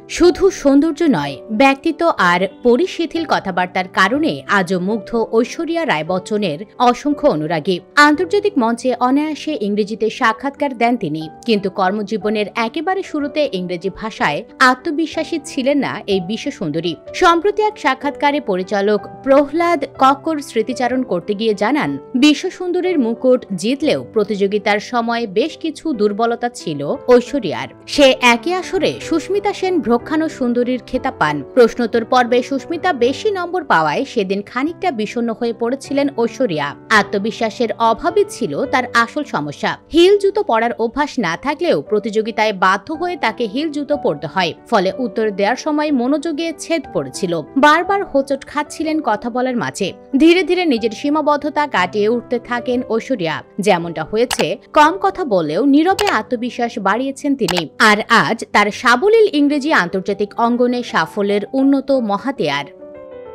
শুধু সৌন্দর্য নয়, ব্যক্তিত্ব আর পরিশিথিল কথাবার্তার কারণে আজও মুগ্ধ ঐশ্বরিয়া রায় বচ্চনের অসংখ্য অনুরাগী। আন্তর্জাতিক মঞ্চে অনায়াসে ইংরেজিতে সাক্ষাৎকার দেন তিনি, কিন্তু কর্মজীবনের একেবারে শুরুতে ইংরেজি ভাষায় আত্মবিশ্বাসী ছিলেন না এই বিশ্ব সুন্দরী। সম্প্রতি এক সাক্ষাৎকারে পরিচালক প্রহ্লাদ কক্কর স্মৃতিচারণ করতে গিয়ে জানান, বিশ্ব সুন্দরীর মুকুট জিতলেও প্রতিযোগিতার সময় বেশ কিছু দুর্বলতা ছিল ঐশ্বরিয়ার। সে একই আসরে সুস্মিতা সেন ভ্রক্ষানো সুন্দরীর খেতাব পান। প্রশ্নোত্তর পর্বে সুস্মিতা বেশি নম্বর পাওয়ায় সেদিন খানিকটা বিষণ্ণ হয়ে পড়েছিলেন ঐশ্বরিয়া। আত্মবিশ্বাসের অভাবই ছিল তার আসল সমস্যা। হিল জুতো পরার অভ্যাস না থাকলেও প্রতিযোগিতায় বাধ্য হয়ে তাকে হিল জুতো পরতে হয়, ফলে উত্তর দেওয়ার সময় মনোযোগে ছেদ পড়েছিল। বারবার হোঁচট খাচ্ছিলেন কথা বলার মাঝে। ধীরে ধীরে নিজের সীমাবদ্ধতা কাটিয়ে উঠতে থাকেন ঐশ্বরিয়া। যেমনটা হয়েছে, কম কথা বললেও নীরবে আত্মবিশ্বাস বাড়িয়েছেন তিনি। আর আজ তার সাবলীল ইংরেজি আন্তর্জাতিক অঙ্গনে সাফল্যের উন্নত মহাতেয়ার।